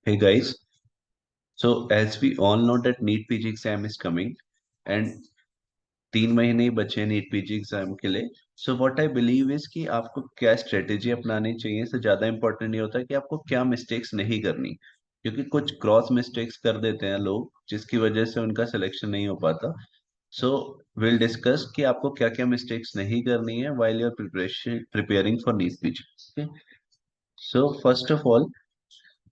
Hey guys, so as we all know that NEET PG exam is coming and 3 महीने ही बचे हैं NEET PG exam के लिए। So what I believe is कि आपको क्या स्ट्रेटेजी अपनानी चाहिए से ज्यादा इंपॉर्टेंट ये होता है कि आपको क्या मिस्टेक्स नहीं करनी, क्योंकि कुछ क्रॉस मिस्टेक्स कर देते हैं लोग जिसकी वजह से उनका सिलेक्शन नहीं हो पाता। सो विल डिस्कस कि आपको क्या क्या मिस्टेक्स नहीं करनी है while your preparation preparing for NEET PG. So first of all,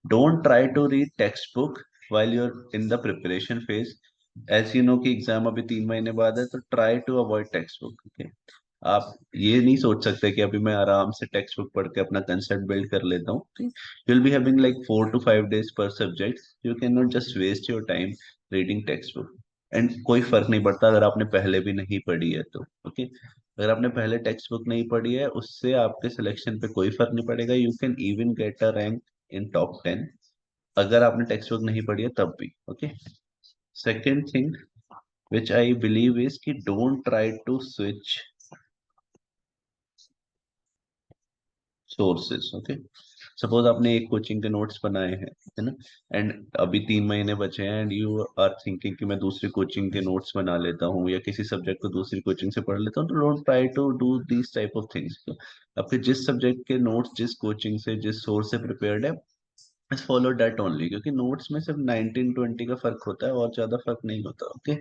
don't try to read textbook while you're in the preparation phase. As you know कि एग्जाम अभी 3 महीने बाद है, तो try to avoid text book. Okay, आप ये नहीं सोच सकते कि अभी मैं आराम से टेक्स्ट बुक पढ़ के अपना कंसेप्ट बिल्ड कर लेता हूँ। You will be having like 4 to 5 days per subject. You can not just waste your time reading text book. And कोई फर्क नहीं पड़ता अगर आपने पहले भी नहीं पढ़ी है तो। ओके, अगर आपने पहले टेक्स्ट बुक नहीं पढ़ी है उससे आपके सिलेक्शन पे कोई फर्क नहीं पड़ेगा। You can even get a rank in top 10 अगर आपने टेक्स्ट बुक नहीं पढ़ी है तब भी। Okay, second thing which I believe is कि don't try to switch sources. Okay, suppose आपने एक कोचिंग के नोट्स बनाए हैं, है ना, एंड अभी 3 महीने बचे हैं एंड यू आर थिंकिंग कि मैं दूसरी कोचिंग के नोट्स बना लेता हूँ या किसी सब्जेक्ट को दूसरी कोचिंग से पढ़ लेता हूँ, तो don't try to do this type of things. आपके जिस सब्जेक्ट के नोट्स जिस कोचिंग से जिस सोर्स से प्रिपेयर्ड है, बस फॉलो डेट ओनली, क्योंकि नोट्स में सिर्फ 19-20 का फर्क होता है और ज्यादा फर्क नहीं होता। ओके,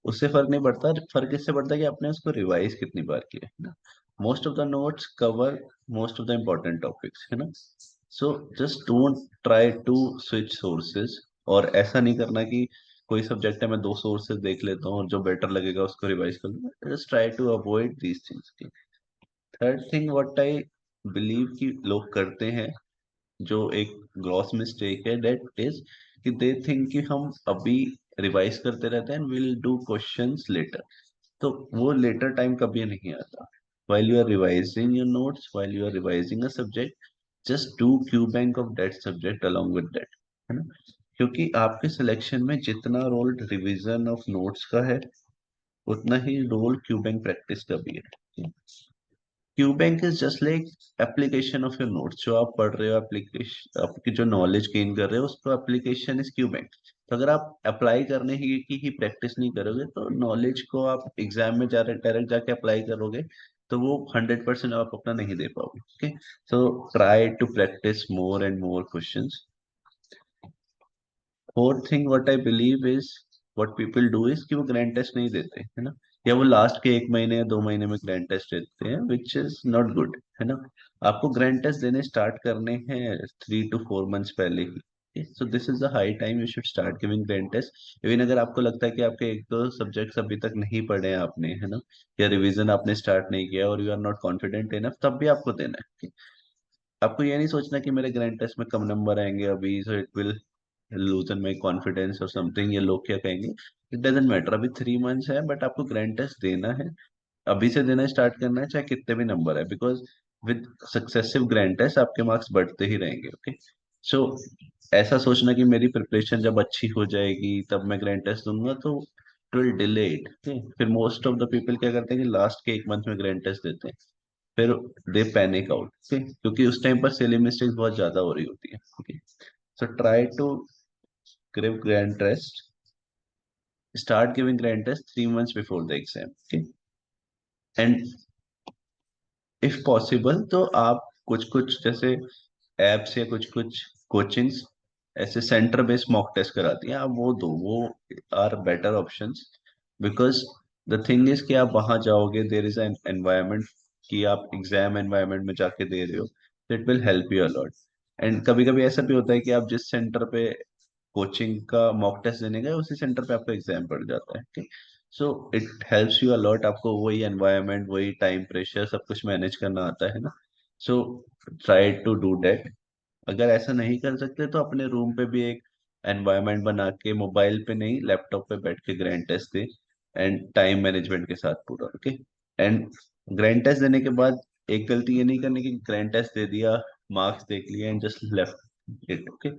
उससे फर्क नहीं पड़ता। फर्क इससे पड़ता है कि आपने उसको रिवाइज कितनी बार किया है ना। Most of the notes cover most of the important topics, है ना। So just don't try to switch sources. और ऐसा नहीं करना कि कोई सब्जेक्ट है मैं दो सोर्सेज देख लेता हूँ और जो बेटर लगेगा उसको रिवाइज कर लूंगा। Just try to avoid these things. Third thing what I believe कि लोग करते हैं, जो एक ग्रॉस मिस्टेक है, दैट इज कि दे थिंक कि हम अभी रिवाइज करते रहते हैं, विल डू क्वेश्चंस लेटर। तो वो लेटर टाइम कभी नहीं आता। while you are revising your notes, while you are revising a subject, just do Q bank of that subject along with that, है ना। क्योंकि आपके सिलेक्शन में जितना रोल रिवीजन ऑफ नोट्स का है उतना ही रोल क्यू बैंक प्रैक्टिस का भी है। Q bank is just like application of your notes. जो आप पढ़ रहे हो, एप्लीकेशन आपकी जो नॉलेज गेन कर रहे हो उसको एप्लीकेशन इज क्यू बैंक। तो अगर आप अप्लाई करने की ही प्रैक्टिस नहीं करोगे तो नॉलेज को आप एग्जाम में जा डायरेक्ट जाके अप्लाई करोगे तो वो 100% आप अपना नहीं दे पाओगे। Okay, so try to practice more and more questions. Fourth thing what I believe is, what people do is कि वो ग्रैंड टेस्ट नहीं देते, है ना, या वो लास्ट के 1 महीने या 2 महीने में ग्रैंड टेस्ट देते हैं, विच इज नॉट गुड, है ना। आपको ग्रैंड टेस्ट देने स्टार्ट करने हैं 3 to 4 मंथ्स पहले ही। So this is the high time you should start giving grand test. Even अगर आपको लगता है कि आपके एक दो सब्जेक्ट्स अभी तक नहीं पढ़े हैं आपने, है ना, या रिवीजन आपने स्टार्ट नहीं किया और you are not confident enough, तब भी आपको देना है। आपको ये नहीं सोचना कि मेरे ग्रैंड टेस्ट में कम नंबर आएंगे अभी, so it will लूजन my confidence और समथिंग, ये लोग क्या कहेंगे। इट डजेंट मैटर, अभी 3 मंथ्स है बट आपको ग्रैंड टेस्ट देना है। अभी से देना स्टार्ट करना है चाहे कितने भी नंबर है, because with successive grand test आपके मार्क्स बढ़ते ही रहेंगे। ओके, सो ऐसा सोचना कि मेरी प्रिपरेशन जब अच्छी हो जाएगी तब मैं ग्रैंड टेस्ट दूंगा, तो इट विल डिले इट। फिर मोस्ट ऑफ द पीपल क्या करते हैं कि लास्ट के 1 मंथ में ग्रैंड टेस्ट देते हैं, फिर दे पैनिक आउट। क्योंकि उस टाइम पर सिली मिस्टेक्स बहुत ज्यादा हो रही होती है। Okay, so try to give grand test, start giving grand test 3 months before the exam. Okay, and if possible तो आप कुछ कुछ जैसे एप्स या कुछ कुछ कोचिंग्स ऐसे सेंटर बेस्ड मॉक टेस्ट कराती हैं, आप वो दो, वो are better options. Because the thing is कि आप वहां जाओगे, देर इज एन एनवायरमेंट कि आप एग्जाम एनवायरमेंट में जाके दे रहे हो, तो it will help you a lot. And कभी कभी ऐसा भी होता है कि आप जिस सेंटर पे कोचिंग का मॉक टेस्ट देने गए उसी सेंटर पे आपका एग्जाम पड़ जाता है। ठीक, so it helps you a lot, आपको वही एनवायरनमेंट वही टाइम प्रेशर सब कुछ मैनेज करना आता है ना। So try to do that. अगर ऐसा नहीं कर सकते तो अपने रूम पे भी एक एनवायरनमेंट बना के, मोबाइल पे नहीं लैपटॉप पे बैठ के ग्रैंड टेस्ट दे, एंड टाइम मैनेजमेंट के साथ पूरा। ओके, एंड ग्रैंड टेस्ट देने के बाद एक गलती ये नहीं करनी कि ग्रैंड टेस्ट दे दिया, मार्क्स देख लिए and just left it. Okay,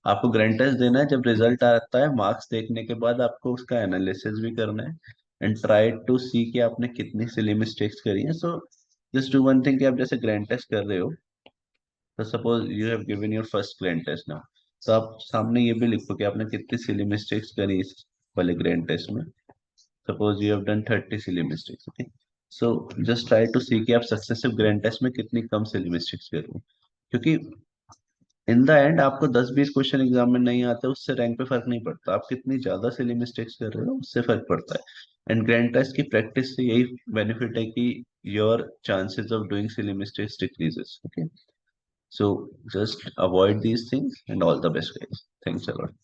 आपको ग्रैंड टेस्ट देना है, जब रिजल्ट आता है मार्क्स देखने के बाद आपको उसका एनालिसिस भी करना है एंड ट्राई टू सी कि आपने कितनी सिली मिस्टेक्स करी है। So just do one thing कि आप जैसे ग्रैंड टेस्ट कर रहे हो, तो suppose you have given your first grand test now, तो आप सामने ये भी लिखो कि आपने कितनी सिली मिस्टेक्स करी इस वाले ग्रैंड टेस्ट में। Suppose you have done 30 silly mistakes, okay. So just try to see कि आप सक्सेसिव ग्रैंड टेस्ट में कितनी कम सिली मिस्टेक्स कर रहे हो, क्योंकि इन द एंड आपको 10-20 क्वेश्चन एग्जाम में नहीं आते, उससे रैंक पे फर्क नहीं पड़ता, आप कितनी ज्यादा सिली मिस्टेक्स कर रहे हो उससे फर्क पड़ता है। एंड ग्रैंड टेस्ट की प्रैक्टिस से यही बेनिफिट है कि your chances of doing silly mistakes decreases, okay. So just avoid these things and all the best guys, thanks a lot.